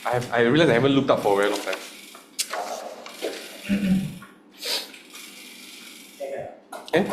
I realized I haven't looked up for a very long time. Okay.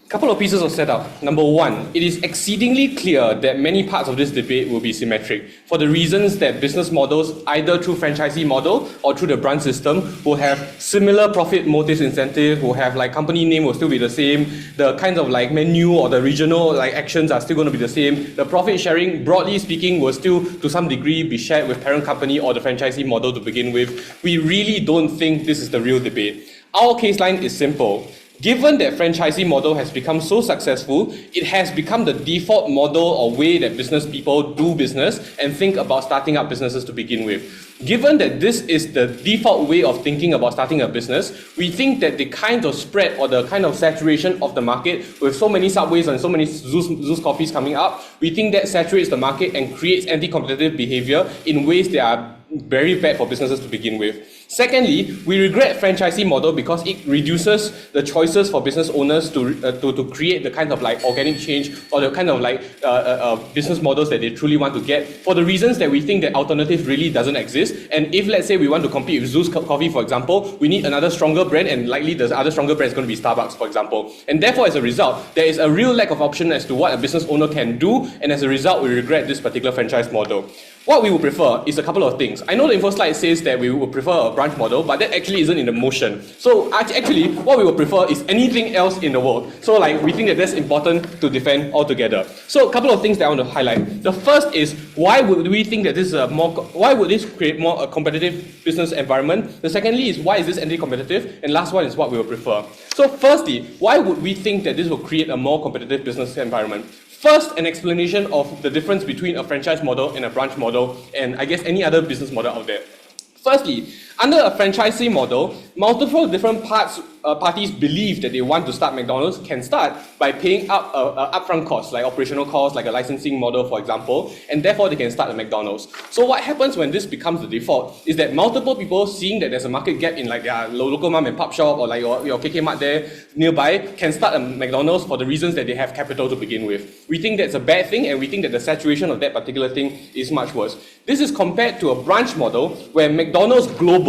Couple of pieces of setup. Number one, it is exceedingly clear that many parts of this debate will be symmetric for the reasons that business models, either through franchisee model or through the branch system, will have similar profit motives incentive, will have like company name will still be the same, the kinds of like menu or the regional like actions are still going to be the same, the profit sharing, broadly speaking, will still to some degree be shared with parent company or the franchisee model to begin with. We really don't think this is the real debate. Our case line is simple. Given that franchisee model has become so successful, it has become the default model or way that business people do business and think about starting up businesses to begin with. Given that this is the default way of thinking about starting a business, we think that the kind of spread or the kind of saturation of the market with so many Subways and so many Zeus coffees coming up, we think that saturates the market and creates anti-competitive behavior in ways that are very bad for businesses to begin with. Secondly, we regret franchisee model because it reduces the choices for business owners to create the kind of like organic change or the kind of like business models that they truly want to get for the reasons that we think that alternative really doesn't exist. And if let's say we want to compete with Zeus Coffee, for example, we need another stronger brand, and likely the other stronger brand is going to be Starbucks, for example. And therefore, as a result, there is a real lack of option as to what a business owner can do, and as a result, we regret this particular franchise model. What we would prefer is a couple of things. I know the info slide says that we would prefer a branch model, but that actually isn't in the motion. So actually, what we would prefer is anything else in the world. So like, we think that that's important to defend altogether. So a couple of things that I want to highlight. The first is, why would we think that this is why would this create more a competitive business environment? The secondly is, why is this anti-competitive? And last one is what we would prefer. So firstly, why would we think that this will create a more competitive business environment? First, an explanation of the difference between a franchise model and a branch model, and I guess any other business model out there. Firstly, under a franchisee model, multiple different parties believe that they want to start McDonald's can start by paying up upfront costs, like operational costs, like a licensing model, for example, and therefore they can start a McDonald's. So what happens when this becomes the default is that multiple people seeing that there's a market gap in like their local mom and pop shop or like your KK Mart there nearby can start a McDonald's for the reasons that they have capital to begin with. We think that's a bad thing, and we think that the saturation of that particular thing is much worse. This is compared to a branch model where McDonald's Global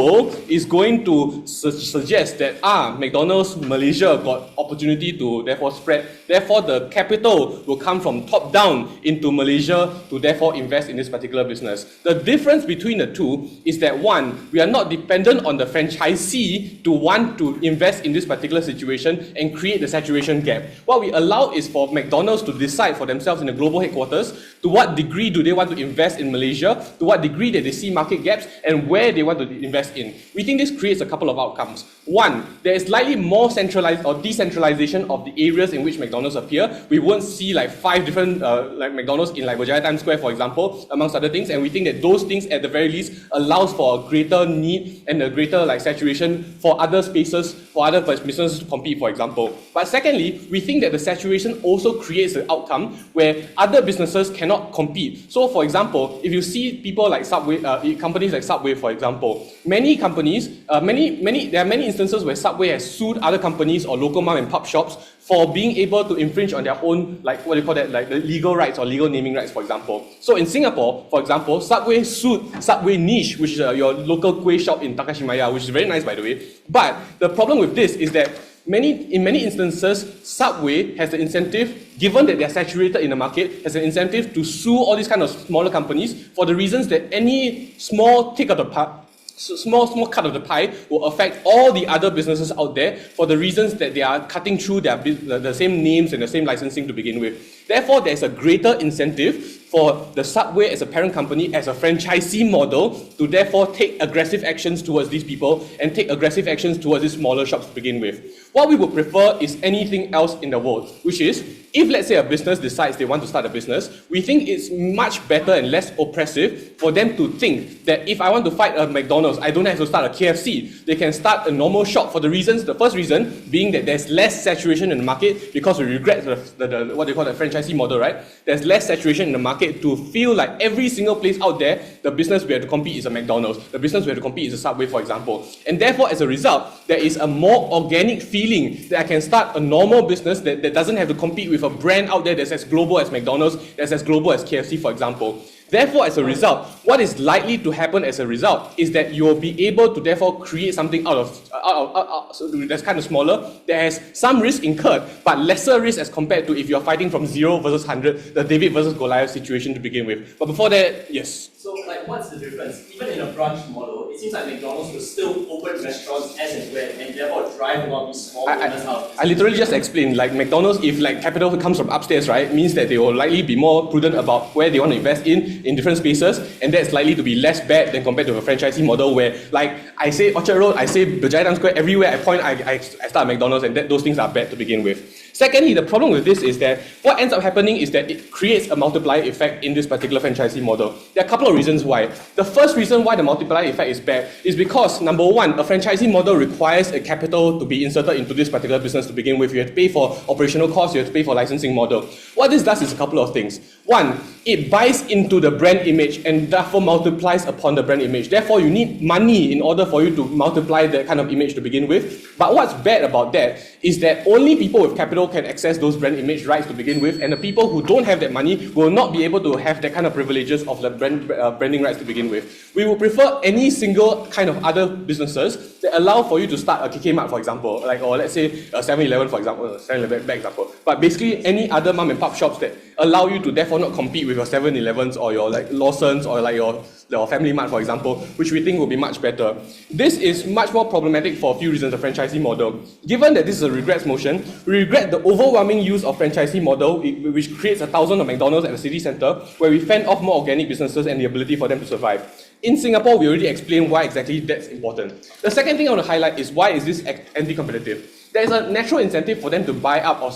is going to suggest that McDonald's Malaysia got opportunity to therefore spread. Therefore, the capital will come from top down into Malaysia to therefore invest in this particular business. The difference between the two is that one, we are not dependent on the franchisee to want to invest in this particular situation and create the saturation gap. What we allow is for McDonald's to decide for themselves in the global headquarters to what degree do they want to invest in Malaysia, to what degree that they see market gaps, and where they want to invest in. We think this creates a couple of outcomes. One, there is slightly more centralized or decentralization of the areas in which McDonald's appear. We won't see like 5 different like McDonald's in like Berjaya Times Square, for example, amongst other things, and we think that those things at the very least allows for a greater need and a greater like saturation for other spaces, for other businesses to compete, for example. But secondly, we think that the saturation also creates an outcome where other businesses cannot compete. So for example, if you see people like Subway, companies like Subway, for example, many companies, there are many instances where Subway has sued other companies or local mom and pop shops for being able to infringe on their own, like what do you call that, like the legal rights or legal naming rights, for example. So in Singapore, for example, Subway sued Subway Niche, which is your local kueh shop in Takashimaya, which is very nice, by the way. But the problem with this is that in many instances, Subway has the incentive, given that they're saturated in the market, has an incentive to sue all these kind of smaller companies for the reasons that any small tick of the pie, small cut of the pie will affect all the other businesses out there for the reasons that they are cutting through the same names and the same licensing to begin with. Therefore, there's a greater incentive for the Subway as a parent company, as a franchisee model, to therefore take aggressive actions towards these people and take aggressive actions towards these smaller shops to begin with. What we would prefer is anything else in the world, which is, if let's say a business decides they want to start a business, we think it's much better and less oppressive for them to think that if I want to fight a McDonald's, I don't have to start a KFC. They can start a normal shop for the reasons, the first reason being that there's less saturation in the market because we regret the what they call the franchisee model, right? There's less saturation in the market to feel like every single place out there, the business we have to compete is a McDonald's, the business we have to compete is a Subway, for example. And therefore, as a result, there is a more organic feeling that I can start a normal business that doesn't have to compete with a brand out there that's as global as McDonald's, that's as global as KFC, for example. Therefore, as a result, what is likely to happen as a result is that you will be able to therefore create something so that's kind of smaller, that has some risk incurred, but lesser risk as compared to if you're fighting from 0 versus 100, the David versus Goliath situation to begin with. But before that, yes. So, like, what's the difference? Even in a branch model, it seems like McDonald's will still open restaurants as and when, and therefore drive a lot of these small owners out. I literally just explained, like McDonald's, if like capital comes from upstairs, right, means that they will likely be more prudent about where they want to invest in different spaces, and that's likely to be less bad than compared to a franchisee model where, like, I say Orchard Road, I say Berjaya Town Square, everywhere I point, I start McDonald's, and those things are bad to begin with. Secondly, the problem with this is that what ends up happening is that it creates a multiplier effect in this particular franchisee model. There are a couple of reasons why. The first reason why the multiplier effect is bad is because, number one, a franchisee model requires a capital to be inserted into this particular business to begin with. You have to pay for operational costs, you have to pay for licensing model. What this does is a couple of things. One, it buys into the brand image and therefore multiplies upon the brand image. Therefore, you need money in order for you to multiply that kind of image to begin with. But what's bad about that is that only people with capital can access those brand image rights to begin with, and the people who don't have that money will not be able to have that kind of privileges of the branding rights to begin with. We would prefer any single kind of other businesses that allow for you to start a KK Mart, for example, like, or let's say a 7-Eleven, for example, 7-Eleven, bad example. But basically any other mom and pop shops that allow you to therefore not compete with your 7-Elevens or your like Lawson's or like your Family Mart, for example, which we think will be much better. This is much more problematic for a few reasons, the franchisee model. Given that this is a regrets motion, we regret the overwhelming use of franchisee model, which creates 1,000 of McDonald's at the city centre, where we fend off more organic businesses and the ability for them to survive. In Singapore, we already explained why exactly that's important. The second thing I want to highlight is why is this anti-competitive. There is a natural incentive for them to buy up or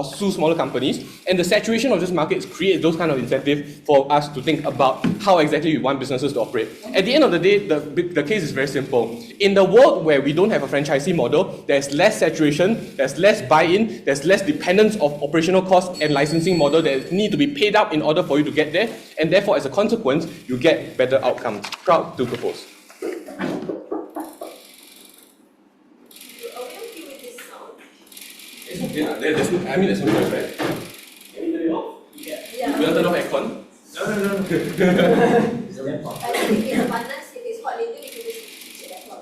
sue smaller companies, and the saturation of this market creates those kind of incentive for us to think about how exactly we want businesses to operate. At the end of the day, the case is very simple. In the world where we don't have a franchisee model, there's less saturation, there's less buy-in, there's less dependence of operational costs and licensing model that need to be paid up in order for you to get there, and therefore, as a consequence, you get better outcomes. Proud to propose. Yeah, there's no choice, right? Can you turn it off? Yeah. You want to turn off aircon? No. It's a laptop. I think if it's abundance, if it's hot later, you can just switch the laptop.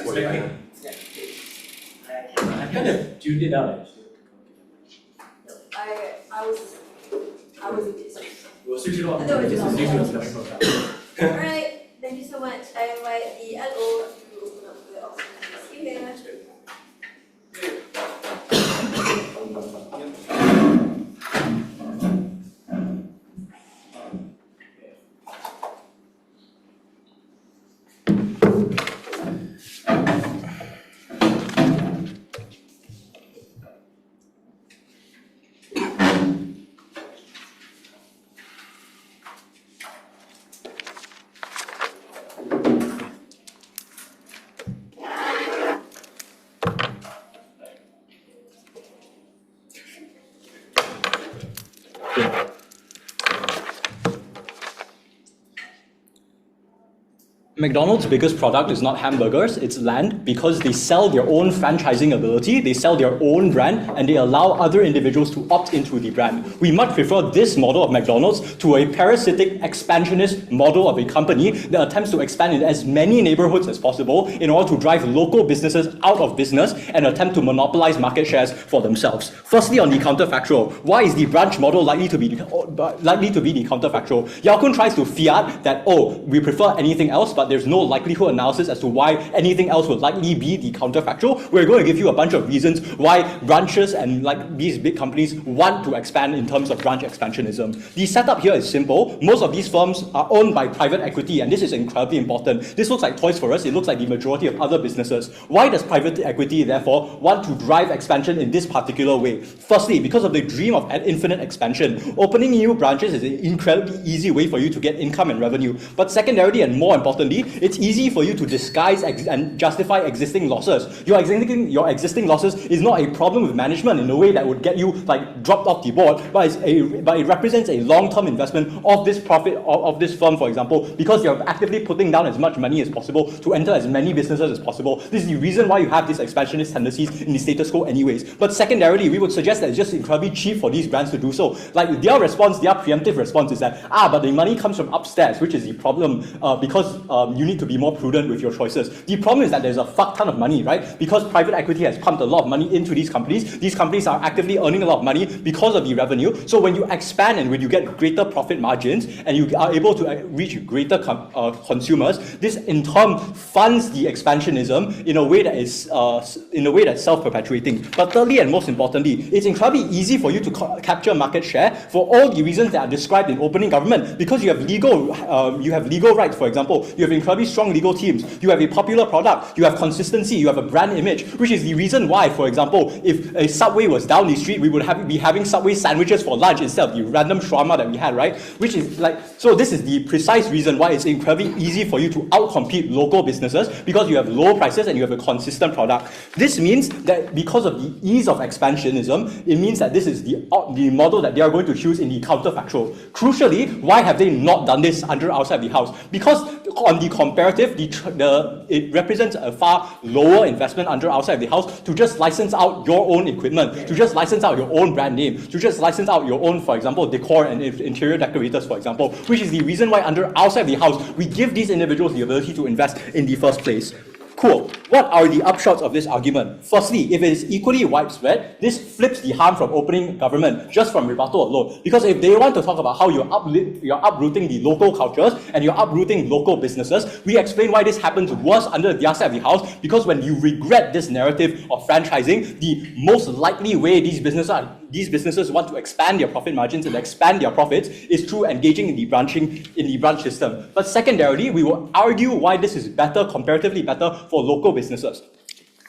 Okay. I kind of tuned it out actually. I was a bit stressed. We'll switch it on. Alright, thank you so much. I invite the LO to open up the auction. See you here. McDonald's biggest product is not hamburgers, it's land, because they sell their own franchising ability, they sell their own brand, and they allow other individuals to opt into the brand. We much prefer this model of McDonald's to a parasitic, expansionist model of a company that attempts to expand in as many neighborhoods as possible in order to drive local businesses out of business and attempt to monopolize market shares for themselves. Firstly, on the counterfactual, why is the branch model likely to be the counterfactual? Yao Kun tries to fiat that, we prefer anything else, but there's no likelihood analysis as to why anything else would likely be the counterfactual. We're going to give you a bunch of reasons why branches and these big companies want to expand in terms of branch expansionism. The setup here is simple. Most of these firms are owned by private equity, and this is incredibly important. This looks like Toys R Us. It looks like the majority of other businesses. Why does private equity, therefore, want to drive expansion in this particular way? Firstly, because of the dream of infinite expansion. Opening new branches is an incredibly easy way for you to get income and revenue. But secondarily, and more importantly, tendency, it's easy for you to disguise and justify existing losses. Your existing losses is not a problem with management in a way that would get you like dropped off the board, but it represents a long-term investment of this profit of this firm, for example, because you're actively putting down as much money as possible to enter as many businesses as possible. This is the reason why you have these expansionist tendencies in the status quo anyways. But secondarily, we would suggest that it's just incredibly cheap for these brands to do so. Like their preemptive response is that, but the money comes from upstairs, which is the problem because you need to be more prudent with your choices. The problem is that there's a fuck ton of money, right? Because private equity has pumped a lot of money into these companies are actively earning a lot of money because of the revenue. So when you expand and when you get greater profit margins and you are able to reach greater consumers, this in turn funds the expansionism in a way that is self-perpetuating. But thirdly and most importantly, it's incredibly easy for you to capture market share for all the reasons that are described in opening government, because you have legal rights. For example, you have incredibly strong legal teams, you have a popular product, you have consistency, you have a brand image, which is the reason why, for example, if a Subway was down the street, we would be having Subway sandwiches for lunch instead of the random shawarma that we had, right? Which is like, so this is the precise reason why it's incredibly easy for you to outcompete local businesses, because you have low prices and you have a consistent product. This means that because of the ease of expansionism, it means that this is the model that they are going to choose in the counterfactual. Crucially, why have they not done this under outside the house? Because on the comparative, it represents a far lower investment under outside the house to just license out your own equipment, to just license out your own brand name, to just license out your own, for example, decor and interior decorators, for example, which is the reason why under outside the house, we give these individuals the ability to invest in the first place. Cool. What are the upshots of this argument? Firstly, if it is equally widespread, this flips the harm from opening government just from rebuttal alone. Because if they want to talk about how you're uprooting the local cultures and you're uprooting local businesses, we explain why this happens worse under the other side of the house, because when you regret this narrative of franchising, the most likely way these businesses want to expand their profit margins and expand their profits is through engaging in the branch system. But secondarily, we will argue why this is comparatively better for local businesses.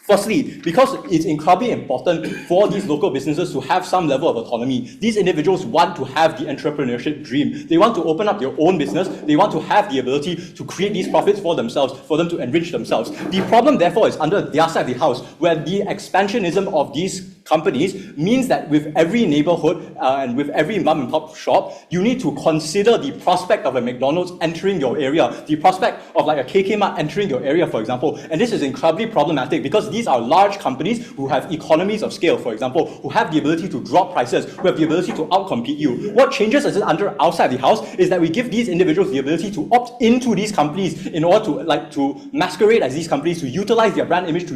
Firstly, because it's incredibly important for these local businesses to have some level of autonomy. These individuals want to have the entrepreneurship dream. They want to open up their own business. They want to have the ability to create these profits for themselves, for them to enrich themselves. The problem, therefore, is under their side of the house, where the expansionism of these companies means that with every neighborhood and with every mom and pop shop, you need to consider the prospect of a McDonald's entering your area, the prospect of like a KK Mart entering your area, for example. And this is incredibly problematic because these are large companies who have economies of scale, for example, who have the ability to drop prices, who have the ability to outcompete you. What changes as under outside the house is that we give these individuals the ability to opt into these companies in order to masquerade as these companies, to utilize their brand image to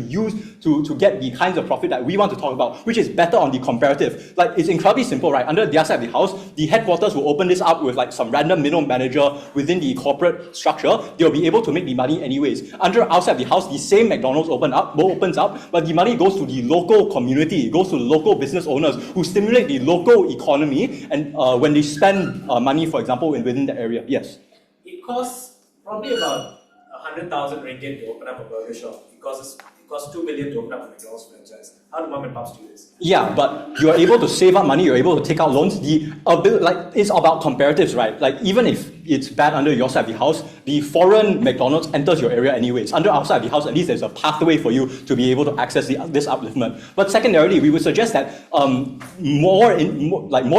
get the kinds of profit that we want to talk about, which is better on the comparative. Like, it's incredibly simple, right? Under their side of the house, the headquarters will open this up with like some random middle manager within the corporate structure. They'll be able to make the money anyways. Under outside the house, the same McDonald's opens up, but the money goes to the local community. It goes to the local business owners who stimulate the local economy, and when they spend money, for example, within the area. Yes? It costs probably about 100,000 ringgit to open up a burger shop. It costs 2 million to open up a McDonald's franchise. How do mom and pops do this? Yeah, but you're able to save up money, you're able to take out loans. It's about comparatives, right? Like, even if it's bad under your side of the house, the foreign McDonald's enters your area anyways. Under our side of the house, at least there's a pathway for you to be able to access this upliftment. But secondarily, we would suggest that more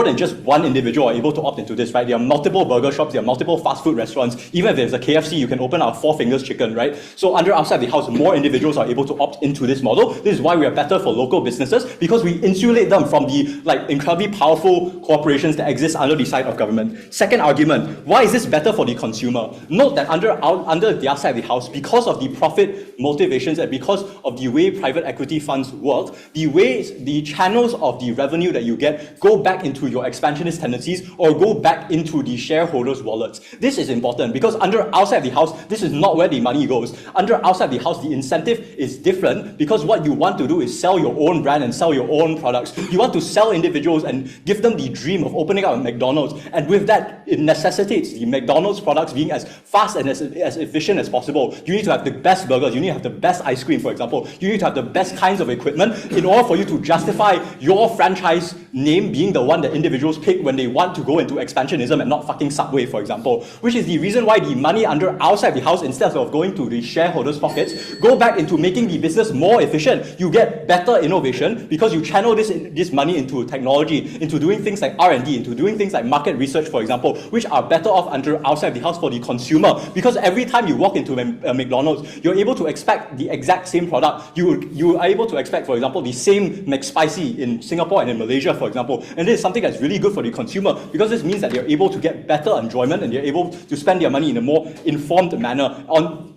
than just one individual are able to opt into this, right? There are multiple burger shops, there are multiple fast food restaurants. Even if there's a KFC, you can open up Four Fingers Chicken, right? So under our side of the house, more individuals are able to opt into this model. This is why we are better for local businesses, because we insulate them from the incredibly powerful corporations that exist under the side of government. Second argument, why is this better for the consumer? Note that under their side of the house, because of the profit motivations and because of the way private equity funds work, the channels of the revenue that you get go back into your expansionist tendencies or go back into the shareholders' wallets. This is important because under outside the house, this is not where the money goes. Under outside the house, the incentive is different because what you want to do is sell your your own brand and sell your own products. You want to sell individuals and give them the dream of opening up a McDonald's. And with that, it necessitates the McDonald's products being as fast and as efficient as possible. You need to have the best burgers. You need to have the best ice cream, for example. You need to have the best kinds of equipment in order for you to justify your franchise name being the one that individuals pick when they want to go into expansionism and not fucking Subway, for example. Which is the reason why the money under our side of the house, instead of going to the shareholders' pockets, go back into making the business more efficient. You get better innovation because you channel this money into technology, into doing things like R&D, into doing things like market research, for example, which are better off under our side of the house for the consumer. Because every time you walk into a McDonald's, you're able to expect the exact same product. You are able to expect, for example, the same McSpicy in Singapore and in Malaysia, for example. And this is something that's really good for the consumer because this means that they're able to get better enjoyment and they're able to spend their money in a more informed manner on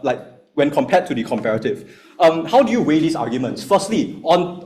like when compared to the comparative. How do you weigh these arguments? Firstly, on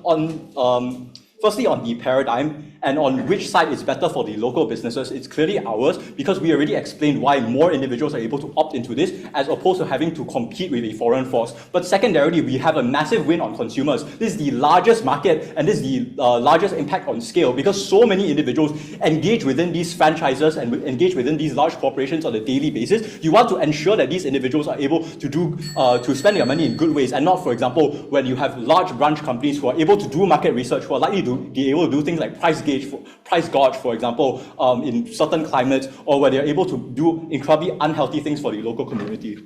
the paradigm and on which side is better for the local businesses, it's clearly ours because we already explained why more individuals are able to opt into this as opposed to having to compete with a foreign force. But secondarily, we have a massive win on consumers. This is the largest market and this is the largest impact on scale because so many individuals engage within these franchises and engage within these large corporations on a daily basis. You want to ensure that these individuals are able to spend their money in good ways and not, for example, when you have large branch companies who are able to do market research, who are likely to be able to do things like price gauge, for example, in certain climates, or where they're able to do incredibly unhealthy things for the local community.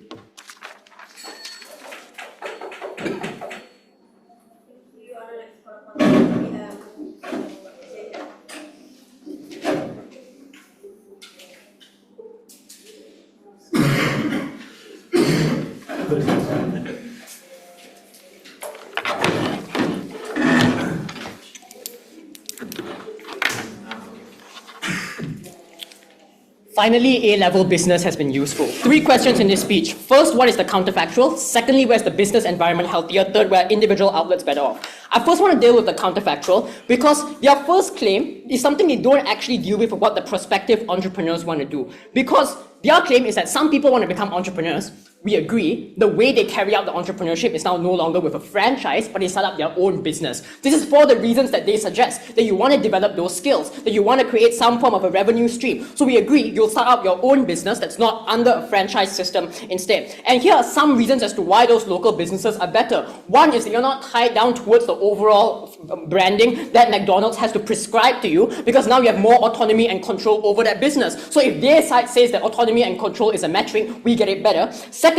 Finally, A-level business has been useful. 3 questions in this speech. First, what is the counterfactual? Secondly, where's the business environment healthier? Third, where individual outlets better off? I first want to deal with the counterfactual because their first claim is something they don't actually deal with what the prospective entrepreneurs want to do. Because their claim is that some people want to become entrepreneurs. We agree. The way they carry out the entrepreneurship is now no longer with a franchise, but they start up their own business. This is for the reasons that they suggest, that you want to develop those skills, that you want to create some form of a revenue stream. So we agree, you'll start up your own business that's not under a franchise system instead. And here are some reasons as to why those local businesses are better. One is that you're not tied down towards the overall branding that McDonald's has to prescribe to you, because now you have more autonomy and control over that business. So if their side says that autonomy and control is a metric, we get it better. Secondly,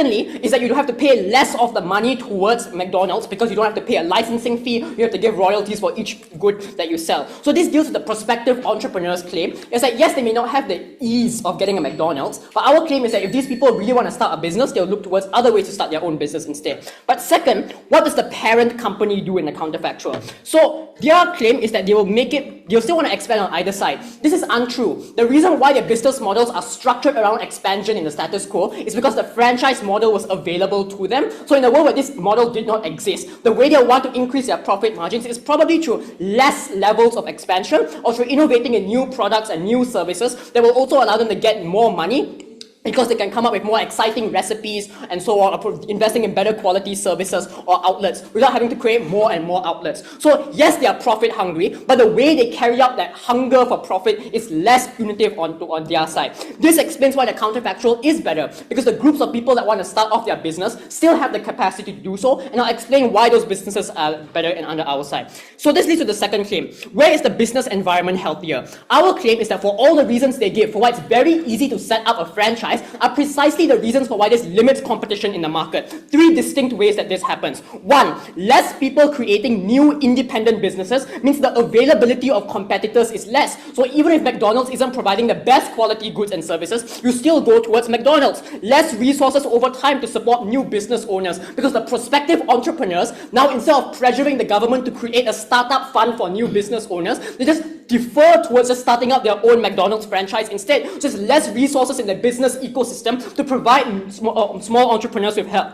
is that you don't have to pay less of the money towards McDonald's because you don't have to pay a licensing fee, you have to give royalties for each good that you sell. So this deals with the prospective entrepreneur's claim. It's that yes, they may not have the ease of getting a McDonald's, but our claim is that if these people really want to start a business, they'll look towards other ways to start their own business instead. But second, what does the parent company do in the counterfactual? So their claim is that they'll still want to expand on either side. This is untrue. The reason why their business models are structured around expansion in the status quo is because the franchise model was available to them. So in a world where this model did not exist, the way they want to increase their profit margins is probably through less levels of expansion or through innovating in new products and new services that will also allow them to get more money, because they can come up with more exciting recipes and so on, or investing in better quality services or outlets without having to create more and more outlets. So yes, they are profit hungry, but the way they carry out that hunger for profit is less punitive on their side. This explains why the counterfactual is better, because the groups of people that want to start off their business still have the capacity to do so, and I'll explain why those businesses are better and under our side. So this leads to the second claim. Where is the business environment healthier? Our claim is that for all the reasons they give, for why it's very easy to set up a franchise, are precisely the reasons for why this limits competition in the market. 3 distinct ways that this happens. 1, less people creating new independent businesses means the availability of competitors is less. So even if McDonald's isn't providing the best quality goods and services, you still go towards McDonald's. Less resources over time to support new business owners, because the prospective entrepreneurs, now instead of pressuring the government to create a startup fund for new business owners, they just defer towards just starting up their own McDonald's franchise instead. So there's less resources in the business ecosystem to provide small entrepreneurs with help.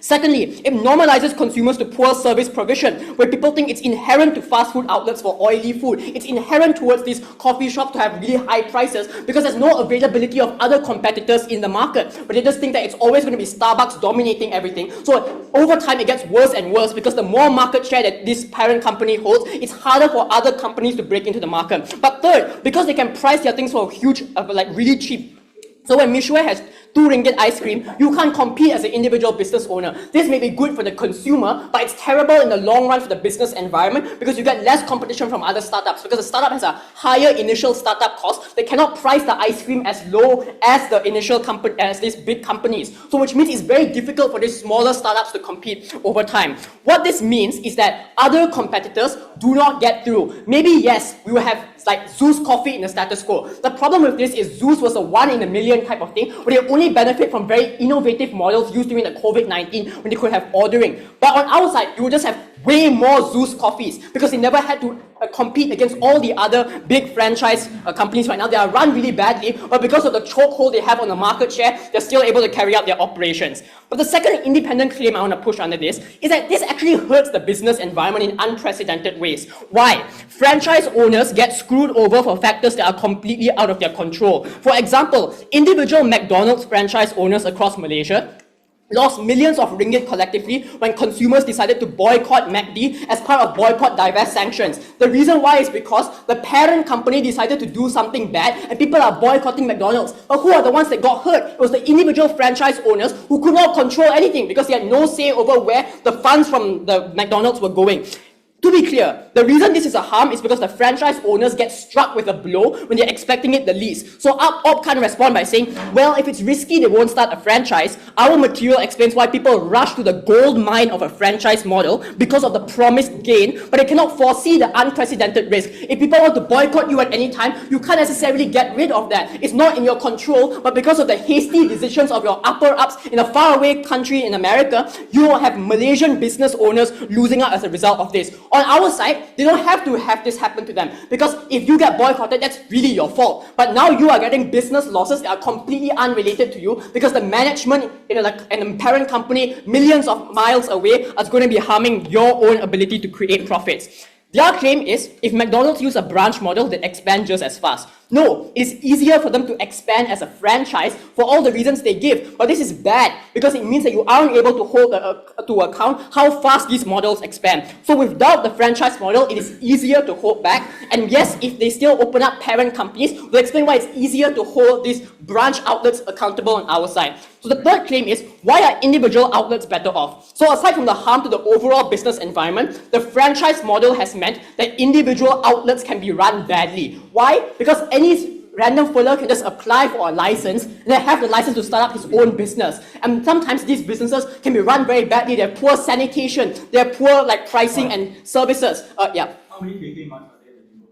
Secondly, it normalizes consumers to poor service provision, where people think it's inherent to fast food outlets for oily food. It's inherent towards these coffee shops to have really high prices because there's no availability of other competitors in the market. But they just think that it's always going to be Starbucks dominating everything. So over time, it gets worse and worse because the more market share that this parent company holds, it's harder for other companies to break into the market. But third, because they can price their things for huge, really cheap. So when Mishwe has 2 ringgit ice cream, you can't compete as an individual business owner. This may be good for the consumer, but it's terrible in the long run for the business environment because you get less competition from other startups because the startup has a higher initial startup cost. They cannot price the ice cream as low as the initial company, as these big companies. So which means it's very difficult for these smaller startups to compete over time. What this means is that other competitors do not get through. Maybe yes, we will have like Zeus coffee in the status quo. The problem with this is Zeus was a 1 in a million type of thing, where they only benefit from very innovative models used during the COVID-19 when they could have ordering. But on our side, you would just have way more Zeus coffees because they never had to compete against all the other big franchise companies right now. They are run really badly, but because of the chokehold they have on the market share, they're still able to carry out their operations. But the second independent claim I want to push under this is that this actually hurts the business environment in unprecedented ways. Why? Franchise owners get screwed over for factors that are completely out of their control. For example, individual McDonald's franchise owners across Malaysia lost millions of ringgit collectively when consumers decided to boycott McD as part of boycott divest sanctions. The reason why is because the parent company decided to do something bad and people are boycotting McDonald's. But who are the ones that got hurt? It was the individual franchise owners who could not control anything because they had no say over where the funds from the McDonald's were going. To be clear, the reason this is a harm is because the franchise owners get struck with a blow when they're expecting it the least. So Op can't respond by saying, well, if it's risky, they won't start a franchise. Our material explains why people rush to the gold mine of a franchise model because of the promised gain, but they cannot foresee the unprecedented risk. If people want to boycott you at any time, you can't necessarily get rid of that. It's not in your control, but because of the hasty decisions of your upper ups in a faraway country in America, you will have Malaysian business owners losing out as a result of this. On our side, they don't have to have this happen to them because if you get boycotted, that's really your fault. But now you are getting business losses that are completely unrelated to you because the management in a parent company millions of miles away is going to be harming your own ability to create profits. Their claim is, if McDonald's use a branch model, they expand just as fast. No, it's easier for them to expand as a franchise for all the reasons they give. But this is bad because it means that you aren't able to hold to account how fast these models expand. So without the franchise model, it is easier to hold back. And yes, if they still open up parent companies, we'll explain why it's easier to hold these branch outlets accountable on our side. So the third claim is, why are individual outlets better off? So aside from the harm to the overall business environment, the franchise model has meant that individual outlets can be run badly. Why? Because any random fuller can just apply for a license and then have the license to start up his own business. And sometimes these businesses can be run very badly. They have poor sanitation, they have poor pricing and services. Yeah. How many baking months are there in the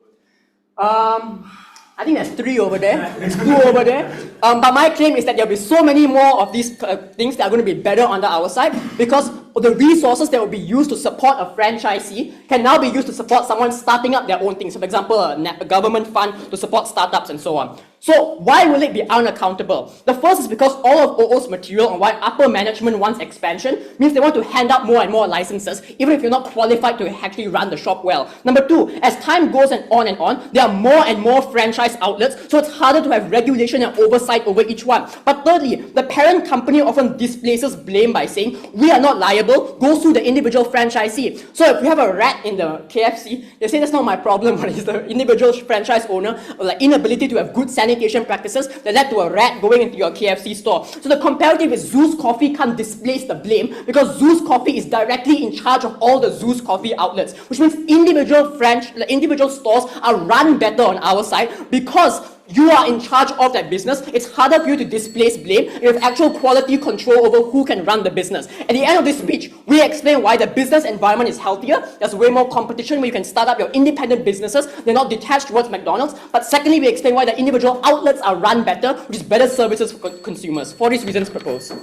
neighborhood? I think there's 3 over there, there's 2 over there. But my claim is that there'll be so many more of these things that are going to be better under our side because the resources that will be used to support a franchisee can now be used to support someone starting up their own things. So for example, a government fund to support startups and so on. So why will it be unaccountable? The first is because all of OO's material on why upper management wants expansion means they want to hand out more and more licenses, even if you're not qualified to actually run the shop well. Number 2, as time goes on, there are more and more franchise outlets, so it's harder to have regulation and oversight over each one. But thirdly, the parent company often displaces blame by saying, we are not liable, go sue the individual franchisee. So if you have a rat in the KFC, they say that's not my problem, but it's the individual franchise owner or inability to have good sanitation practices that led to a rat going into your KFC store. So the comparative is Zeus Coffee can't displace the blame because Zeus Coffee is directly in charge of all the Zeus Coffee outlets, which means individual stores are run better on our side because you are in charge of that business. It's harder for you to displace blame. You have actual quality control over who can run the business. At the end of this speech, we explain why the business environment is healthier. There's way more competition where you can start up your independent businesses. They're not detached towards McDonald's. But secondly, we explain why the individual outlets are run better, which is better services for consumers. For these reasons proposed.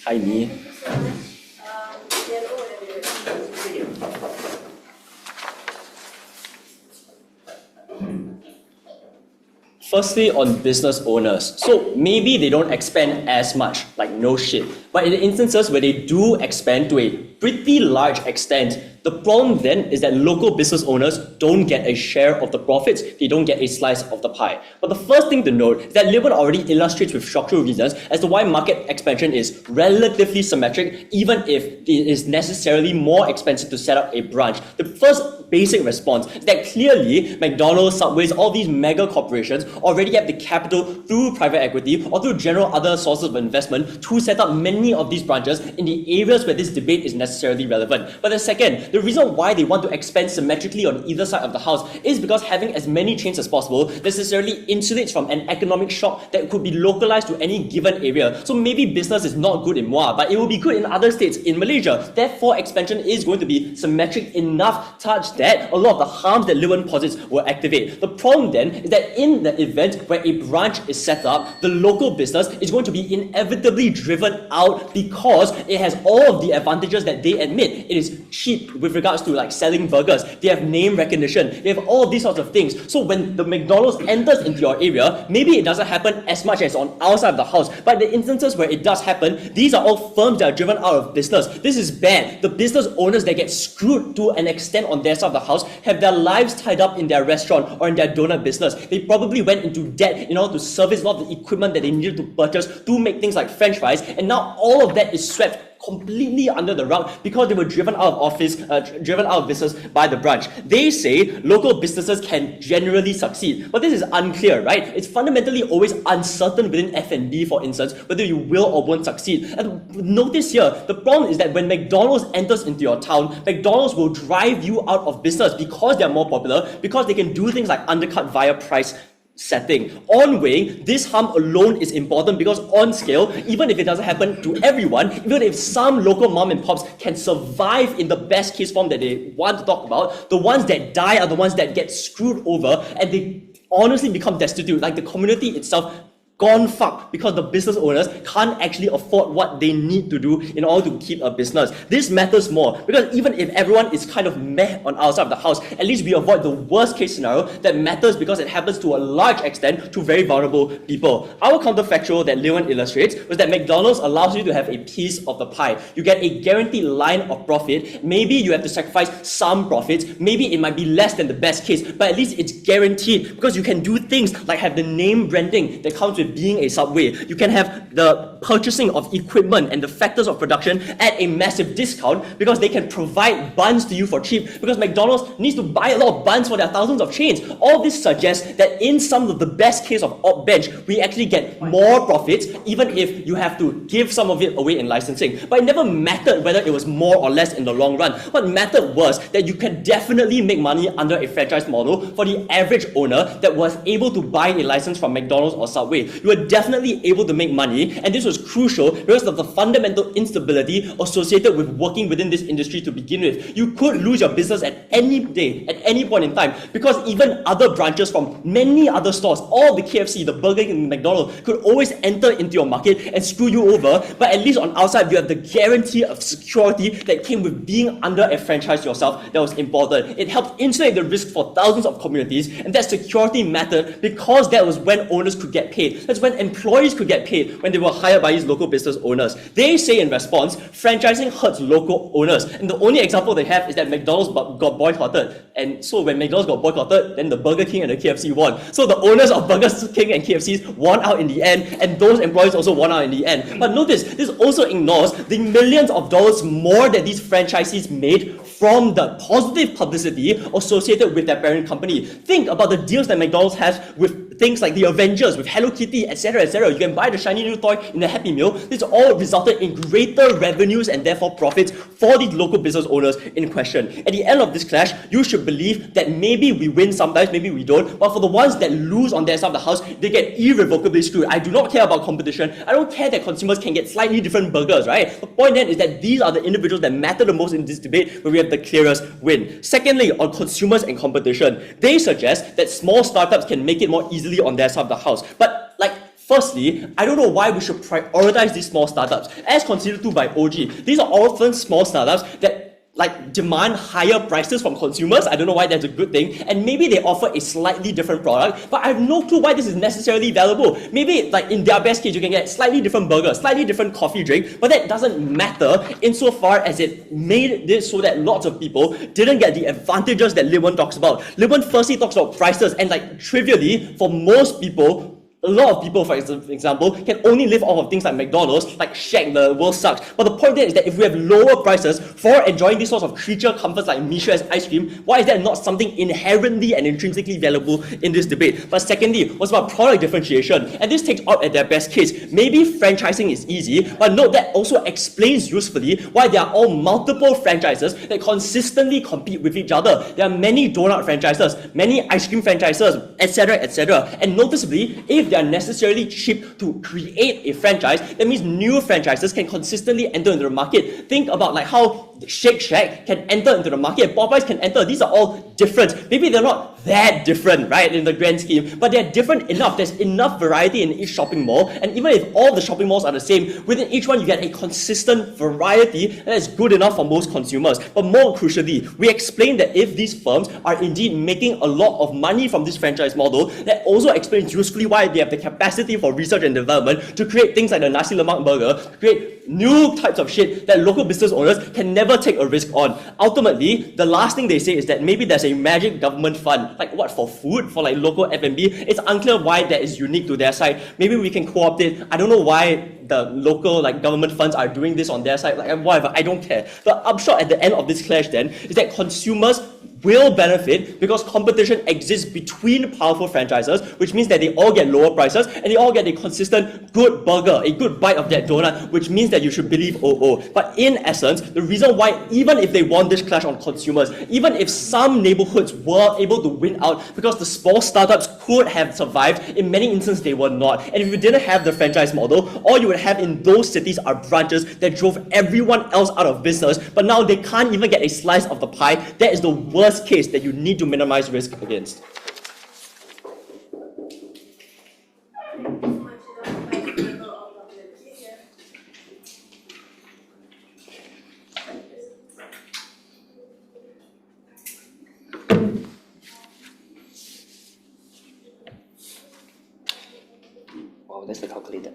Hi, me. Yellow and red. Firstly, on business owners. So maybe they don't expand as much, like no shit. But in instances where they do expand to a pretty large extent, the problem then is that local business owners don't get a share of the profits, they don't get a slice of the pie. But the first thing to note is that Lewin already illustrates with structural reasons as to why market expansion is relatively symmetric, even if it is necessarily more expensive to set up a branch. The first basic response is that clearly McDonald's, Subways, all these mega corporations already have the capital through private equity or through general other sources of investment to set up many of these branches in the areas where this debate is necessarily relevant. But the second, the reason why they want to expand symmetrically on either side of the house is because having as many chains as possible necessarily insulates from an economic shock that could be localized to any given area. So maybe business is not good in Muar, but it will be good in other states in Malaysia. Therefore, expansion is going to be symmetric enough such that a lot of the harms that Lewin posits will activate. The problem then is that in the event where a branch is set up, the local business is going to be inevitably driven out because it has all of the advantages that they admit. It is cheap with regards to like selling burgers. They have name recognition. They have all of these sorts of things. So when the McDonald's enters into your area, maybe it doesn't happen as much as on our side of the house. But the instances where it does happen, these are all firms that are driven out of business. This is bad. The business owners that get screwed to an extent on their side of the house have their lives tied up in their restaurant or in their donut business. They probably went into debt in order to service a lot of the equipment that they needed to purchase to make things like French fries, and now all of that is swept completely under the rug because they were driven out of driven out of business by the branch. They say local businesses can generally succeed, but this is unclear, right? It's fundamentally always uncertain within F&B, for instance, whether you will or won't succeed. And notice here, the problem is that when McDonald's enters into your town, McDonald's will drive you out of business because they're more popular, because they can do things like undercut via price setting. On weighing, this harm alone is important because on scale, even if it doesn't happen to everyone, even if some local mom and pops can survive in the best case form that they want to talk about, the ones that die are the ones that get screwed over and they honestly become destitute, like the community itself gone fucked because the business owners can't actually afford what they need to do in order to keep a business. This matters more because even if everyone is kind of meh on our side of the house, at least we avoid the worst case scenario that matters because it happens to a large extent to very vulnerable people. Our counterfactual that Lewin illustrates was that McDonald's allows you to have a piece of the pie. You get a guaranteed line of profit. Maybe you have to sacrifice some profits. Maybe it might be less than the best case, but at least it's guaranteed because you can do things like have the name branding that comes with being a Subway. You can have the purchasing of equipment and the factors of production at a massive discount because they can provide buns to you for cheap because McDonald's needs to buy a lot of buns for their thousands of chains. All this suggests that in some of the best case of op bench, we actually get more profits even if you have to give some of it away in licensing. But it never mattered whether it was more or less in the long run. What mattered was that you can definitely make money under a franchise model for the average owner that was able to buy a license from McDonald's or Subway. You were definitely able to make money, and this was crucial because of the fundamental instability associated with working within this industry to begin with. You could lose your business at any day, at any point in time, because even other branches from many other stores, all the KFC, the Burger King, the McDonald's, could always enter into your market and screw you over, but at least on our side, you have the guarantee of security that came with being under a franchise yourself that was important. It helped insulate the risk for thousands of communities, and that security mattered because that was when owners could get paid. That's when employees could get paid when they were hired by these local business owners. They say in response, franchising hurts local owners. And the only example they have is that McDonald's got boycotted. And so when McDonald's got boycotted, then the Burger King and the KFC won. So the owners of Burger King and KFCs won out in the end, and those employees also won out in the end. But notice, this also ignores the millions of dollars more that these franchisees made from the positive publicity associated with their parent company. Think about the deals that McDonald's has with things like the Avengers, with Hello Kitty, etc., etc. You can buy the shiny new toy in the Happy Meal. This all resulted in greater revenues and therefore profits for these local business owners in question. At the end of this clash, you should believe that maybe we win sometimes, maybe we don't, but for the ones that lose on their side of the house, they get irrevocably screwed. I do not care about competition. I don't care that consumers can get slightly different burgers, right? The point then is that these are the individuals that matter the most in this debate where we have the clearest win. Secondly, on consumers and competition, they suggest that small startups can make it more easily on their side of the house. But firstly, I don't know why we should prioritize these small startups as considered to by OG. These are often small startups that demand higher prices from consumers. I don't know why that's a good thing. And maybe they offer a slightly different product, but I have no clue why this is necessarily valuable. Maybe in their best case, you can get slightly different burger, slightly different coffee drink, but that doesn't matter insofar as it made this so that lots of people didn't get the advantages that Lin talks about. Lin firstly talks about prices, and trivially, for most people, a lot of people, for example, can only live off of things like McDonald's, like Cheang, the world sucks. But the point there is that if we have lower prices for enjoying these sorts of creature comforts like Misha's ice cream, why is that not something inherently and intrinsically valuable in this debate? But secondly, what's about product differentiation? And this takes out at their best case. Maybe franchising is easy, but note that also explains usefully why there are all multiple franchises that consistently compete with each other. There are many donut franchises, many ice cream franchises, etc., etc. And noticeably, if they are necessarily cheap to create a franchise, that means new franchises can consistently enter into the market. Think about how Shake Shack can enter into the market, Popeyes can enter. These are all different. Maybe they're not that different, right, in the grand scheme, but they're different enough. There's enough variety in each shopping mall, and even if all the shopping malls are the same, within each one you get a consistent variety that is good enough for most consumers. But more crucially, we explained that if these firms are indeed making a lot of money from this franchise model, that also explains usefully why they have the capacity for research and development to create things like the Nasi Lemak burger, to create new types of shit that local business owners can never take a risk on. Ultimately, the last thing they say is that maybe there's a magic government fund, for food, for local F&B. It's unclear why that is unique to their side. Maybe we can co-opt it. I don't know why the local government funds are doing this on their side, whatever, I don't care. The upshot at the end of this clash then is that consumers will benefit because competition exists between powerful franchises, which means that they all get lower prices and they all get a consistent good burger, a good bite of that donut, which means that you should believe OO. But in essence, the reason why, even if they won this clash on consumers, even if some neighborhoods were able to win out because the small startups could have survived, in many instances they were not. And if you didn't have the franchise model, all you would have in those cities are branches that drove everyone else out of business, but now they can't even get a slice of the pie. That is the worst case that you need to minimize risk against. Wow, that's the calculator.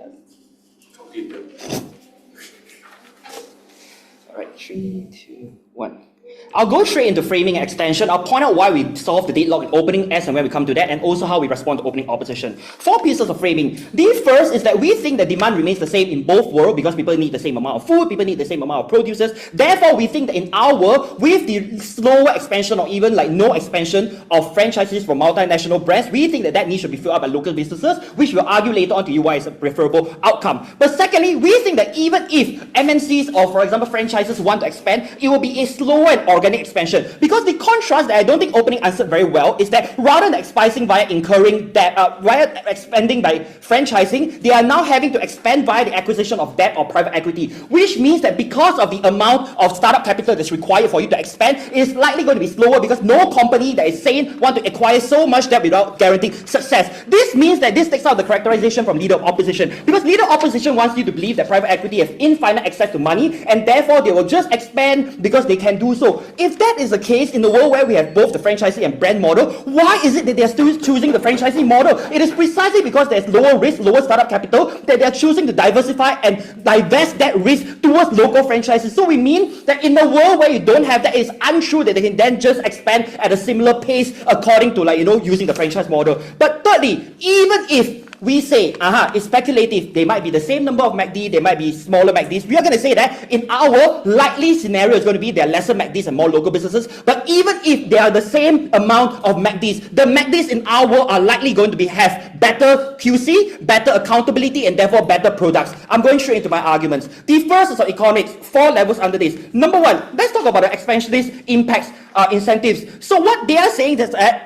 Alright, 3, 2, 1. I'll go straight into framing and extension. I'll point out why we solve the deadlock in opening as and when we come to that, and also how we respond to opening opposition. 4 pieces of framing. The first is that we think that demand remains the same in both worlds because people need the same amount of food, people need the same amount of producers. Therefore, we think that in our world, with the slower expansion or even no expansion of franchises for multinational brands, we think that that need should be filled up by local businesses, which we'll argue later on to you why is a preferable outcome. But secondly, we think that even if MNCs or, for example, franchises want to expand, it will be a slower and organic expansion. Because the contrast that I don't think opening answered very well is that rather than expanding via incurring debt, via expanding by franchising, they are now having to expand via the acquisition of debt or private equity, which means that because of the amount of startup capital that's required for you to expand, it is likely going to be slower because no company that is sane want to acquire so much debt without guaranteeing success. This means that this takes out the characterization from leader of opposition, because leader of opposition wants you to believe that private equity has infinite access to money and therefore they will just expand because they can do so. If that is the case in the world where we have both the franchisee and brand model, why is it that they are still choosing the franchisee model? It is precisely because there's lower risk, lower startup capital, that they are choosing to diversify and divest that risk towards local franchises. So we mean that in the world where you don't have that, it's untrue that they can then just expand at a similar pace according to using the franchise model. But thirdly, even if we say, it's speculative, they might be the same number of MACD, they might be smaller MACDs. We are going to say that in our likely scenario is going to be there are lesser MACDs and more local businesses. But even if they are the same amount of MACDs, the MACDs in our world are likely going to have better QC, better accountability, and therefore better products. I'm going straight into my arguments. The first is on economics, 4 levels under this. Number 1, let's talk about the expansionist impacts incentives. So what they are saying is that,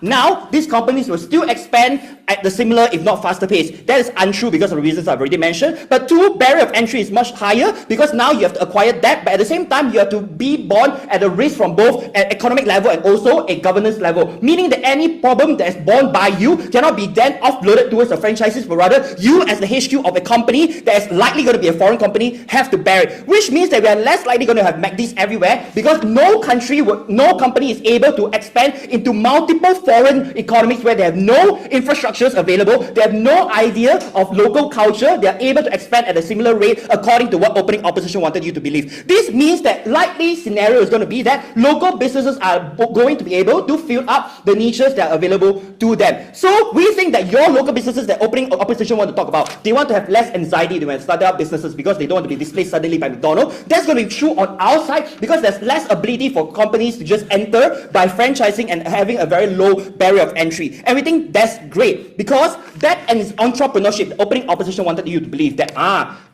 now these companies will still expand at the similar, if not faster pace. That is untrue because of the reasons I've already mentioned. But 2, barrier of entry is much higher because now you have to acquire debt, but at the same time, you have to be born at a risk from both an economic level and also a governance level. Meaning that any problem that is borne by you cannot be then offloaded towards the franchises, but rather you as the HQ of a company that is likely going to be a foreign company have to bear it. Which means that we are less likely going to have MACDs everywhere because no company is able to expand into multiple foreign economies where they have no infrastructures available, they have no idea of local culture, they are able to expand at a similar rate according to what opening opposition wanted you to believe. This means that likely scenario is going to be that local businesses are going to be able to fill up the niches that are available to them. So we think that your local businesses that opening opposition want to talk about, they want to have less anxiety when starting up businesses because they don't want to be displaced suddenly by McDonald's. That's going to be true on our side because there's less ability for companies to just enter by franchising and having a very low barrier of entry. And we think that's great because that and its entrepreneurship, the opening opposition wanted you to believe that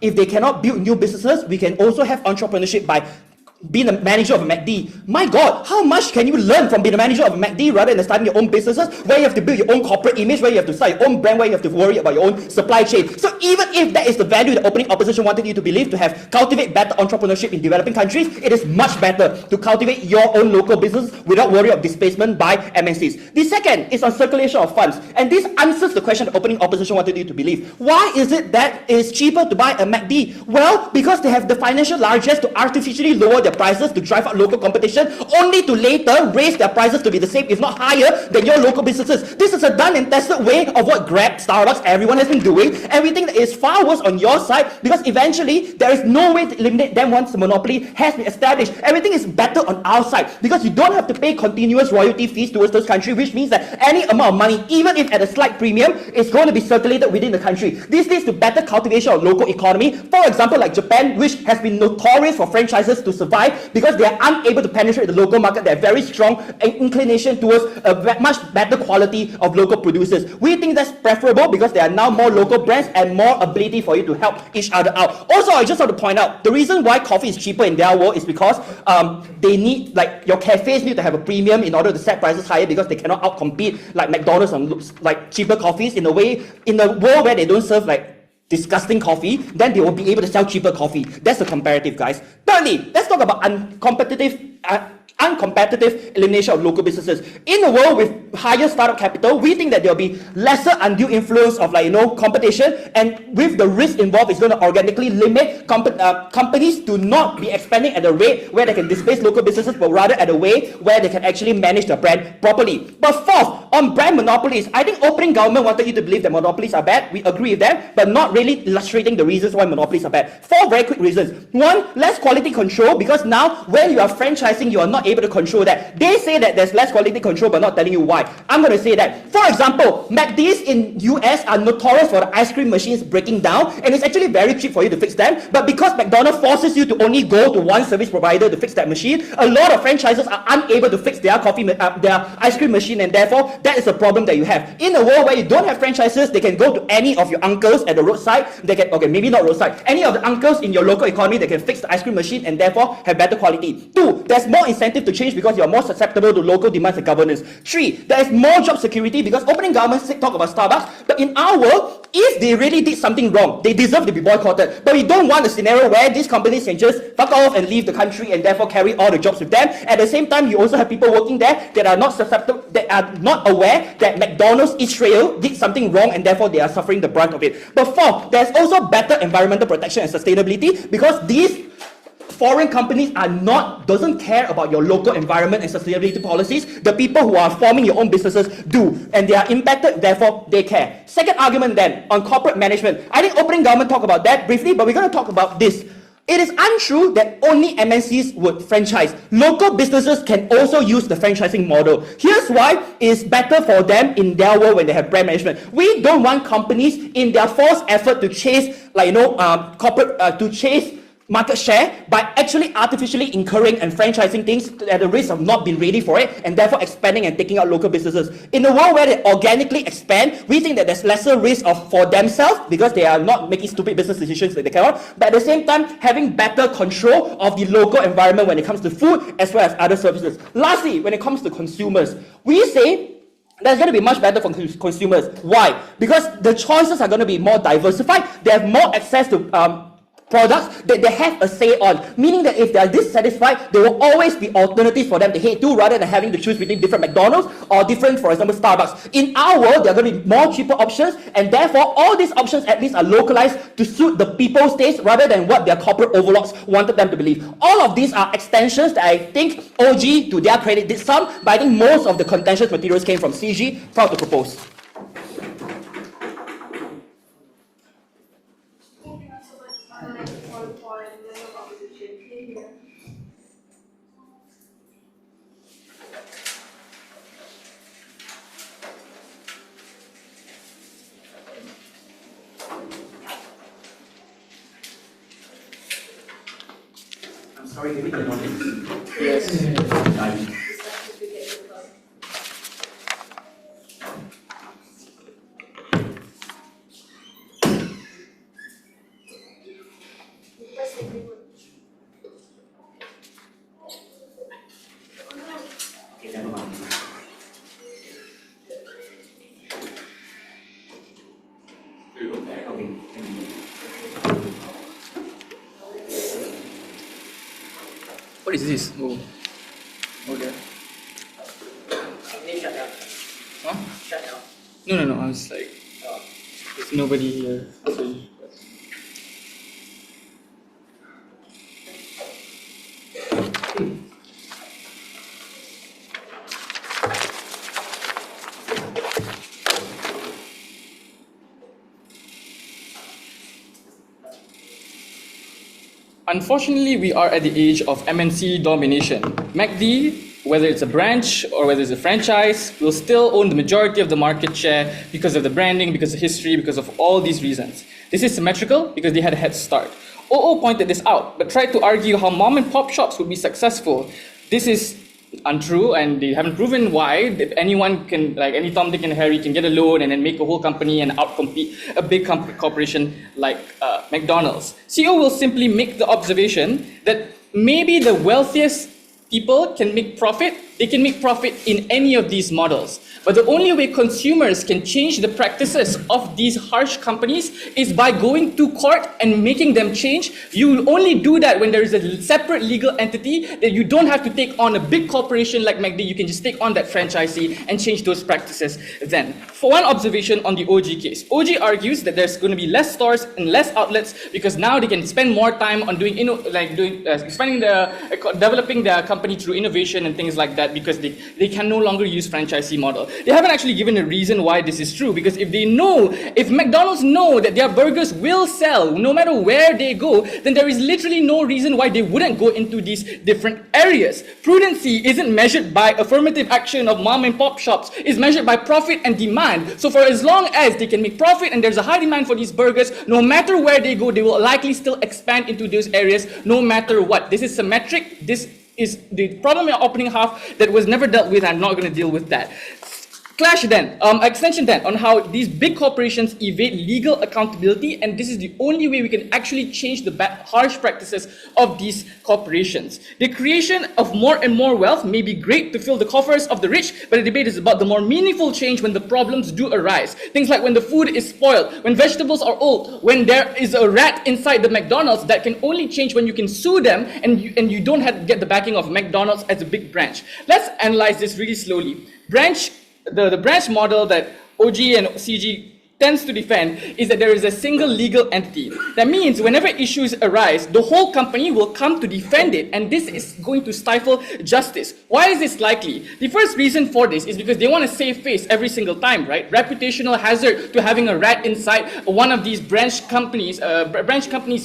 if they cannot build new businesses, we can also have entrepreneurship by being a manager of a MACD. My God, how much can you learn from being a manager of a MACD rather than starting your own businesses where you have to build your own corporate image, where you have to start your own brand, where you have to worry about your own supply chain. So even if that is the value the opening opposition wanted you to believe, to have cultivate better entrepreneurship in developing countries, it is much better to cultivate your own local business without worry of displacement by MNCs. The second is on circulation of funds, and this answers the question the opening opposition wanted you to believe. Why is it that it is cheaper to buy a MACD? Well, because they have the financial largesse to artificially lower their prices to drive out local competition, only to later raise their prices to be the same, if not higher, than your local businesses. This is a done and tested way of what Grab, Starbucks, everyone has been doing, and we think that is far worse on your side because eventually there is no way to eliminate them once the monopoly has been established. Everything is better on our side because you don't have to pay continuous royalty fees towards those countries, which means that any amount of money, even if at a slight premium, is going to be circulated within the country. This leads to better cultivation of local economy. For example, like Japan, which has been notorious for franchises to survive because they are unable to penetrate the local market. They have very strong inclination towards a much better quality of local producers. We think that's preferable because there are now more local brands and more ability for you to help each other out. Also, I just want to point out, the reason why coffee is cheaper in their world is because they need, like, your cafes need to have a premium in order to set prices higher because they cannot outcompete like McDonald's on like cheaper coffees. In a way, in a world where they don't serve like disgusting coffee, then they will be able to sell cheaper coffee. That's the comparative, guys. Thirdly, let's talk about uncompetitive elimination of local businesses. In a world with higher startup capital, we think that there will be lesser undue influence of competition, and with the risk involved, it's going to organically limit companies to not be expanding at a rate where they can displace local businesses, but rather at a way where they can actually manage the brand properly. But fourth, on brand monopolies, I think opening government wanted you to believe that monopolies are bad. We agree with them, but not really illustrating the reasons why monopolies are bad. 4 very quick reasons. 1, less quality control, because now when you are franchising, you are not able to control that. They say that there's less quality control, but not telling you why. I'm going to say that. For example, McD's in US are notorious for the ice cream machines breaking down, and it's actually very cheap for you to fix them. But because McDonald's forces you to only go to one service provider to fix that machine, a lot of franchises are unable to fix their their ice cream machine, and therefore that is a problem that you have. In a world where you don't have franchises, they can go to any of your uncles at the roadside. They can, okay, maybe not roadside, any of the uncles in your local economy, they can fix the ice cream machine and therefore have better quality. 2, there's more incentive to change because you're more susceptible to local demands and governance. 3, there is more job security because opening governments talk about Starbucks, but in our world, if they really did something wrong, they deserve to be boycotted. But we don't want a scenario where these companies can just fuck off and leave the country and therefore carry all the jobs with them. At the same time, you also have people working there that are not susceptible, that are not aware that McDonald's Israel did something wrong and therefore they are suffering the brunt of it. But 4, there's also better environmental protection and sustainability because these foreign companies doesn't care about your local environment and sustainability policies. The people who are forming your own businesses do, and they are impacted, therefore they care. Second argument then, on corporate management. I think opening government talk about that briefly, but we're going to talk about this. It is untrue that only MNCs would franchise. Local businesses can also use the franchising model. Here's why it's better for them in their world when they have brand management. We don't want companies in their forced effort to chase, to chase market share by actually artificially incurring and franchising things at the risk of not being ready for it and therefore expanding and taking out local businesses. In a world where they organically expand, we think that there's lesser risk for themselves because they are not making stupid business decisions that they cannot, but at the same time having better control of the local environment when it comes to food as well as other services. Lastly, when it comes to consumers, we say that's going to be much better for consumers. Why? Because the choices are going to be more diversified. They have more access to products that they have a say on, meaning that if they are dissatisfied, there will always be alternatives for them to head to rather than having to choose between different McDonald's or different, for example, Starbucks. In our world, there are going to be more cheaper options, and therefore all these options at least are localized to suit the people's taste rather than what their corporate overlords wanted them to believe. All of these are extensions that I think OG, to their credit, did some, but I think most of the contentious materials came from CG. Proud to propose. Sorry, David, you're not in. Yes. Okay, never mind. Okay, thank you. What is this? Oh. Okay. Huh? No. I was like, there's nobody here. So, unfortunately, we are at the age of MNC domination. MACD, whether it's a branch or whether it's a franchise, will still own the majority of the market share because of the branding, because of history, because of all these reasons. This is symmetrical because they had a head start. OO pointed this out, but tried to argue how mom and pop shops would be successful. This is untrue, and they haven't proven why. If anyone can, like any Tom, Dick, and Harry, can get a loan and then make a whole company and outcompete a big corporation like McDonald's. CEO will simply make the observation that maybe the wealthiest people can make profit. They can make profit in any of these models. But the only way consumers can change the practices of these harsh companies is by going to court and making them change. You will only do that when there is a separate legal entity that you don't have to take on a big corporation like McD. You can just take on that franchisee and change those practices then. For one observation on the OG case, OG argues that there's going to be less stores and less outlets because now they can spend more time on developing their company through innovation and things like that, because they can no longer use franchisee model. They haven't actually given a reason why this is true, because if McDonald's know that their burgers will sell no matter where they go, then there is literally no reason why they wouldn't go into these different areas. Prudency isn't measured by affirmative action of mom and pop shops, it's measured by profit and demand. So for as long as they can make profit and there's a high demand for these burgers, no matter where they go, they will likely still expand into those areas no matter what. This is symmetric. This is the problem in opening half that was never dealt with. I'm not going to deal with that. Extension then on how these big corporations evade legal accountability, and this is the only way we can actually change the harsh practices of these corporations. The creation of more and more wealth may be great to fill the coffers of the rich, but the debate is about the more meaningful change when the problems do arise. Things like when the food is spoiled, when vegetables are old, when there is a rat inside the McDonald's, that can only change when you can sue them and you don't have to get the backing of McDonald's as a big branch. Let's analyze this really slowly. The branch model that OG and CG tends to defend is that there is a single legal entity. That means whenever issues arise, the whole company will come to defend it, and this is going to stifle justice. Why is this likely? The first reason for this is because they want to save face every single time, right? Reputational hazard to having a rat inside one of these branch companies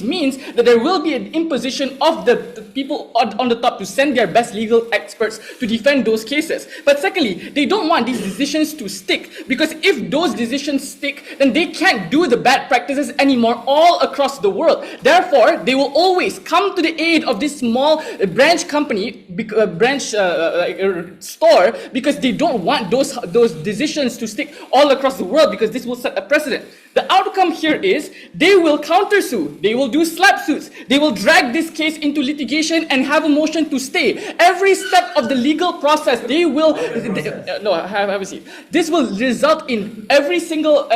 means that there will be an imposition of the people on the top to send their best legal experts to defend those cases. But secondly, they don't want these decisions to stick, because if those decisions stick, then they can't do the bad practices anymore all across the world. Therefore, they will always come to the aid of this small branch company, store, because they don't want those decisions to stick all across the world, because this will set a precedent. The outcome here is they will countersue, they will do slap suits, they will drag this case into litigation and have a motion to stay. Every step of the legal process, they will, no, have a seat. This will result in every single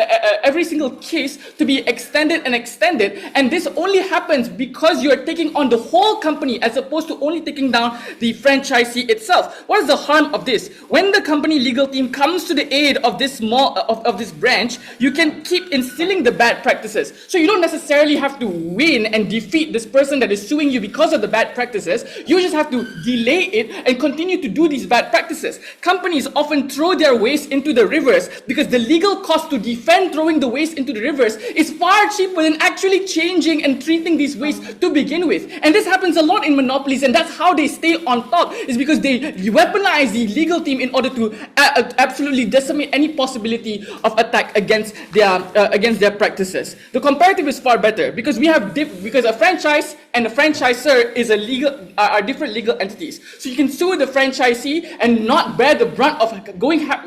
case to be extended, and this only happens because you are taking on the whole company as opposed to only taking down the franchisee itself. What is the harm of this? When the company legal team comes to the aid of this of this branch, you can keep instilling the bad practices. So you don't necessarily have to win and defeat this person that is suing you because of the bad practices. You just have to delay it and continue to do these bad practices. Companies often throw their waste into the rivers because the legal cost to defend throwing the waste into the rivers is far cheaper than actually changing and treating these waste to begin with. And this happens a lot in monopolies, and that's how they stay on top, is because they weaponize the legal team in order to absolutely decimate any possibility of attack against their practices. The comparative is far better because we have because a franchise and a franchisor is are different legal entities. So you can sue the franchisee and not bear the brunt of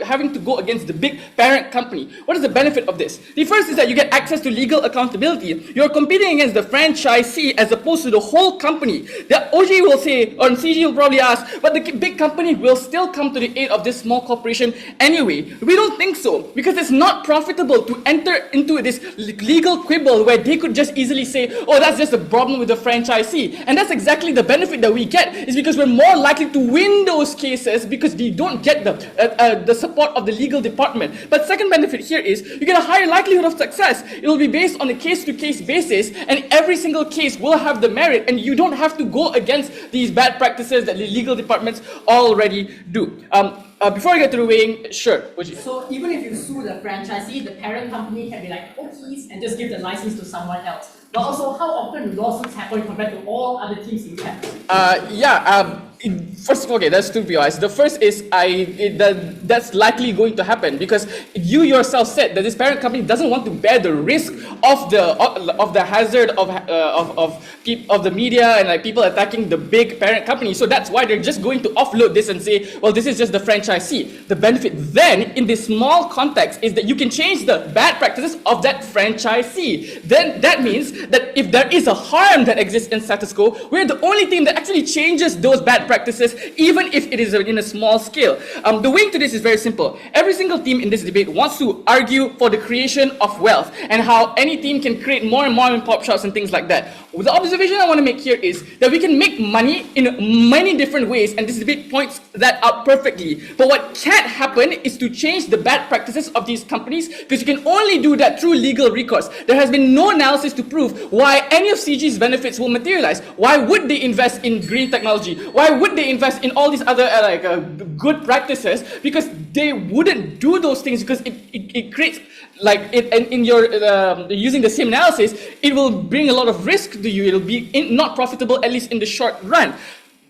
having to go against the big parent company. What is the benefit of this? The first is that you get access to legal accountability. You're competing against the franchisee as opposed to the whole company. The OG will say, or CG will probably ask, but the big company will still come to the aid of this small corporation anyway. We don't think so, because it's not profitable to enter into this legal quibble where they could just easily say, oh, that's just a problem with the franchisee. And that's exactly the benefit that we get, is because we're more likely to win those cases because we don't get the support of the legal department. But second benefit here is you get a higher likelihood of success. It will be based on a case-to-case basis, and every single case will have the merit, and you don't have to go against these bad practices that the legal departments already do. Before I get to the weighing, sure. So even if you sue the franchisee, the parent company can be like, okay, and just give the license to someone else. But also, how often do lawsuits happen compared to all other teams you have? First, okay, that's two POIs. The first is that's likely going to happen because you yourself said that this parent company doesn't want to bear the risk of the hazard of the media and like people attacking the big parent company. So that's why they're just going to offload this and say, well, this is just the franchisee. The benefit then in this small context is that you can change the bad practices of that franchisee. Then that means that if there is a harm that exists in status quo, we're the only team that actually changes those bad practices, even if it is in a small scale. The way to this is very simple. Every single team in this debate wants to argue for the creation of wealth and how any team can create more and more pop shops and things like that. The observation I want to make here is that we can make money in many different ways, and this debate points that out perfectly. But what can't happen is to change the bad practices of these companies, because you can only do that through legal recourse. There has been no analysis to prove why any of CG's benefits will materialize. Why would they invest in green technology? Why would they invest in all these other good practices? Because they wouldn't do those things because it creates in your using the same analysis, it will bring a lot of risk to you. It'll be not profitable, at least in the short run.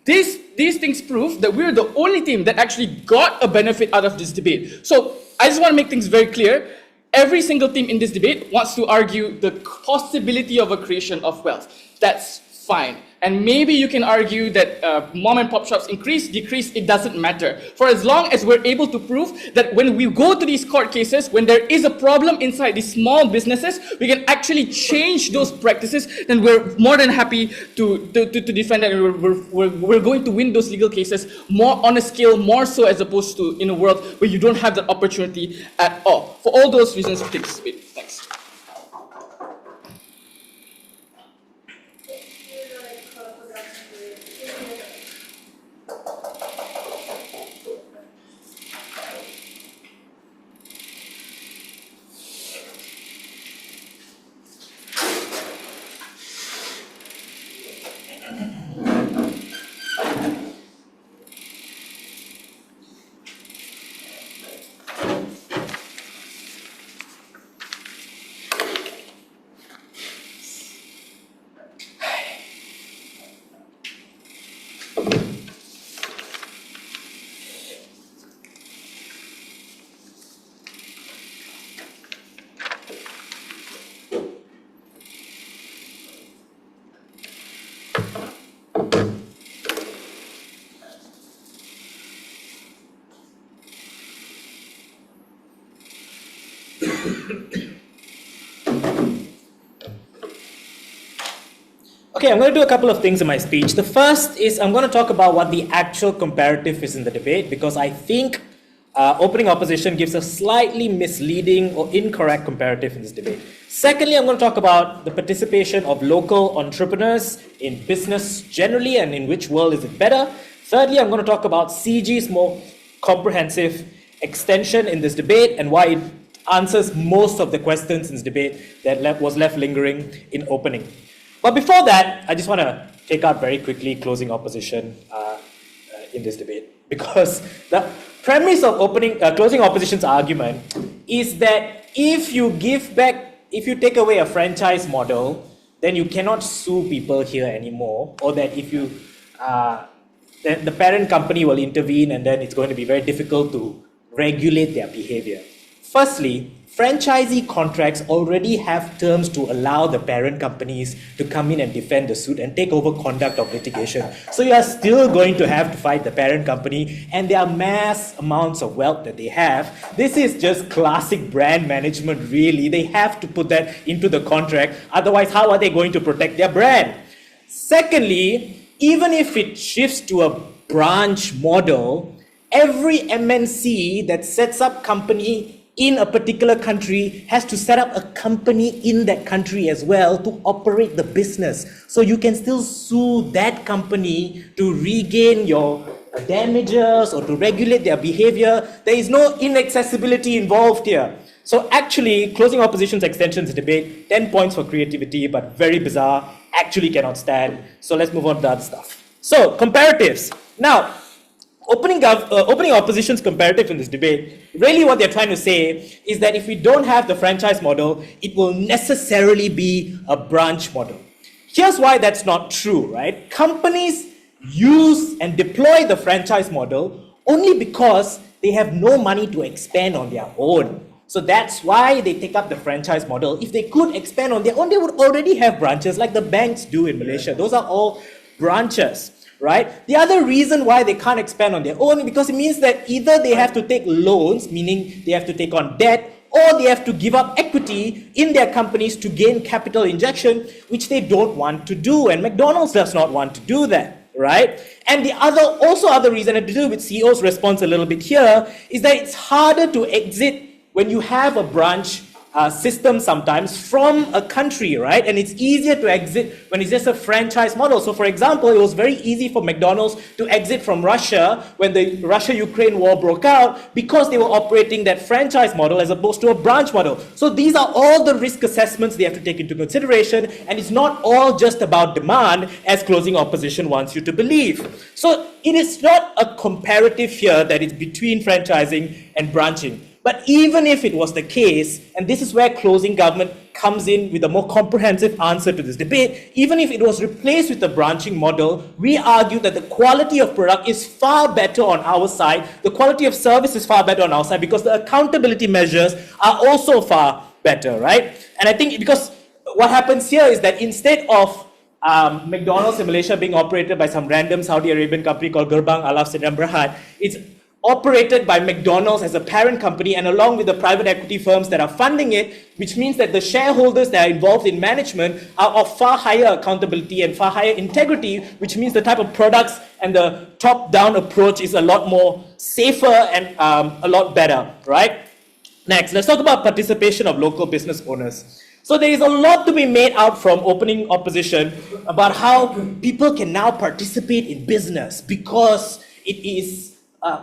These things prove that we're the only team that actually got a benefit out of this debate. So I just want to make things very clear. Every single team in this debate wants to argue the possibility of a creation of wealth. That's fine. And maybe you can argue that mom and pop shops increase, decrease, it doesn't matter. For as long as we're able to prove that when we go to these court cases, when there is a problem inside these small businesses, we can actually change those practices, then we're more than happy to defend that. We're going to win those legal cases more on a scale, more so as opposed to in a world where you don't have that opportunity at all. For all those reasons, we take this debate. Thanks. Okay, I'm going to do a couple of things in my speech. The first is I'm going to talk about what the actual comparative is in the debate, because I think opening opposition gives a slightly misleading or incorrect comparative in this debate. Secondly, I'm going to talk about the participation of local entrepreneurs in business generally and in which world is it better. Thirdly, I'm going to talk about CG's more comprehensive extension in this debate and why it answers most of the questions in this debate that was left lingering in opening. But before that, I just want to take out very quickly closing opposition in this debate, because the premise of closing opposition's argument is that if you take away a franchise model, then you cannot sue people here anymore, or that if you then the parent company will intervene and then it's going to be very difficult to regulate their behavior. Firstly, franchisee contracts already have terms to allow the parent companies to come in and defend the suit and take over conduct of litigation. So you are still going to have to fight the parent company, and there are mass amounts of wealth that they have. This is just classic brand management, really. They have to put that into the contract. Otherwise, how are they going to protect their brand? Secondly, even if it shifts to a branch model, every MNC that sets up company in a particular country has to set up a company in that country as well to operate the business. So you can still sue that company to regain your damages or to regulate their behavior. There is no inaccessibility involved here. So actually, closing opposition's extensions debate, 10 points for creativity, but very bizarre, actually cannot stand. So let's move on to the other stuff. So, comparatives. Now, opening opposition's comparative in this debate, really what they're trying to say is that if we don't have the franchise model, it will necessarily be a branch model. Here's why that's not true, right? Companies use and deploy the franchise model only because they have no money to expand on their own. So that's why they take up the franchise model. If they could expand on their own, they would already have branches like the banks do in Malaysia. Those are all branches. Right? The other reason why they can't expand on their own is because it means that either they have to take loans, meaning they have to take on debt, or they have to give up equity in their companies to gain capital injection, which they don't want to do. And McDonald's does not want to do that, right? And the other reason, and to do with CEO's response a little bit here, is that it's harder to exit when you have a branch system sometimes from a country, right? And it's easier to exit when it's just a franchise model. So for example, it was very easy for McDonald's to exit from Russia when the Russia-Ukraine war broke out because they were operating that franchise model as opposed to a branch model. So these are all the risk assessments they have to take into consideration, and it's not all just about demand as closing opposition wants you to believe. So it is not a comparative here that is between franchising and branching. But even if it was the case, and this is where closing government comes in with a more comprehensive answer to this debate, even if it was replaced with the branching model, we argue that the quality of product is far better on our side, the quality of service is far better on our side, because the accountability measures are also far better, right? And I think because what happens here is that instead of McDonald's in Malaysia being operated by some random Saudi Arabian company called Gerbang Alaf Sdn Bhd, it's operated by McDonald's as a parent company and along with the private equity firms that are funding it, which means that the shareholders that are involved in management are of far higher accountability and far higher integrity, which means the type of products and the top-down approach is a lot more safer and a lot better, right? Next, let's talk about participation of local business owners. So there is a lot to be made out from opening opposition about how people can now participate in business because it is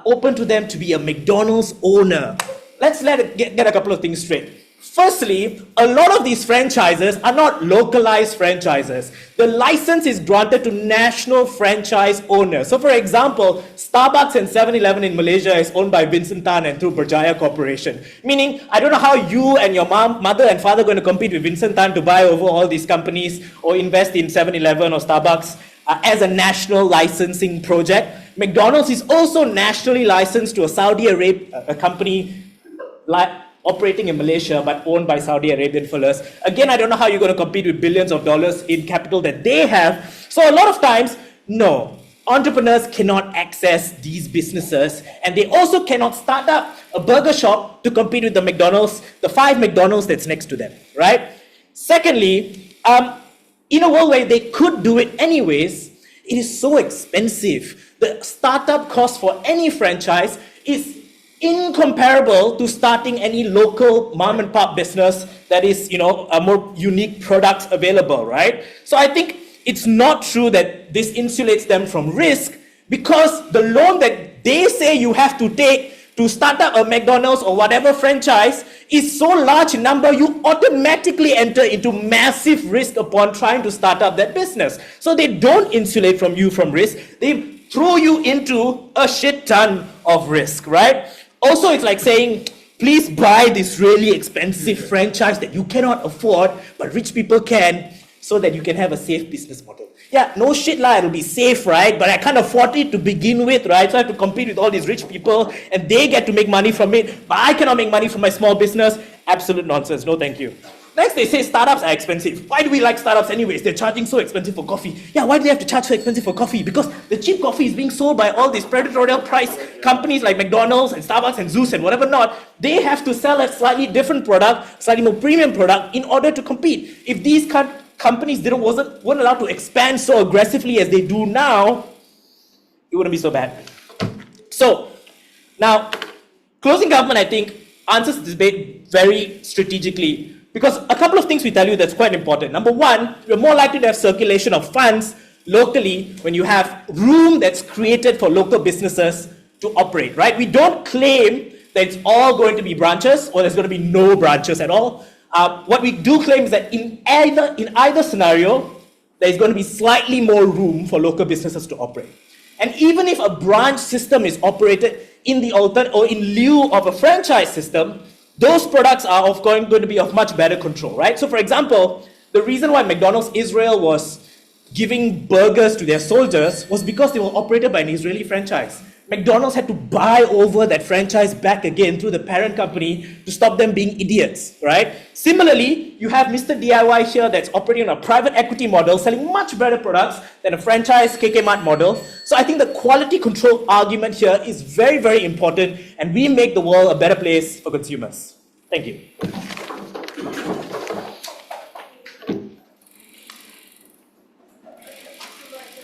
open to them to be a McDonald's owner. Let's get a couple of things straight. Firstly, a lot of these franchises are not localized franchises. The license is granted to national franchise owners. So for example, Starbucks and 7-Eleven in Malaysia is owned by Vincent Tan and through Berjaya Corporation. Meaning, I don't know how you and your mother and father are going to compete with Vincent Tan to buy over all these companies or invest in 7-Eleven or Starbucks as a national licensing project. McDonald's is also nationally licensed to a Saudi Arabia company operating in Malaysia but owned by Saudi Arabian fellas. Again, I don't know how you're going to compete with billions of dollars in capital that they have. So a lot of times, no, entrepreneurs cannot access these businesses, and they also cannot start up a burger shop to compete with the McDonald's, the 5 McDonald's that's next to them, right? Secondly, in a world where they could do it anyways, it is so expensive. The startup cost for any franchise is incomparable to starting any local mom and pop business that is, a more unique products available, right? So I think it's not true that this insulates them from risk, because the loan that they say you have to take to start up a McDonald's or whatever franchise is so large in number, you automatically enter into massive risk upon trying to start up that business. So they don't insulate from you from risk. They throw you into a shit ton of risk, right? Also, it's like saying, please buy this really expensive franchise that you cannot afford, but rich people can, so that you can have a safe business model. Yeah, no shit lah, it'll be safe, right? But I can't afford it to begin with, right? So I have to compete with all these rich people, and they get to make money from it, but I cannot make money from my small business. Absolute nonsense, no thank you. Next, they say startups are expensive. Why do we like startups anyways? They're charging so expensive for coffee. Yeah, why do they have to charge so expensive for coffee? Because the cheap coffee is being sold by all these predatory price companies like McDonald's and Starbucks and Zeus and whatever not. They have to sell a slightly different product, slightly more premium product in order to compete. If these companies weren't allowed to expand so aggressively as they do now, it wouldn't be so bad. So, now, closing government, I think, answers this debate very strategically. Because a couple of things we tell you that's quite important. Number one, you're more likely to have circulation of funds locally when you have room that's created for local businesses to operate, right? We don't claim that it's all going to be branches or there's going to be no branches at all. What we do claim is that in either scenario, there's going to be slightly more room for local businesses to operate. And even if a branch system is operated in the or in lieu of a franchise system, those products are going to be of much better control, right? So for example, the reason why McDonald's Israel was giving burgers to their soldiers was because they were operated by an Israeli franchise. McDonald's had to buy over that franchise back again through the parent company to stop them being idiots, right? Similarly, you have Mr. DIY here that's operating on a private equity model, selling much better products than a franchise KK Mart model. So I think the quality control argument here is very, very important, and we make the world a better place for consumers. Thank you.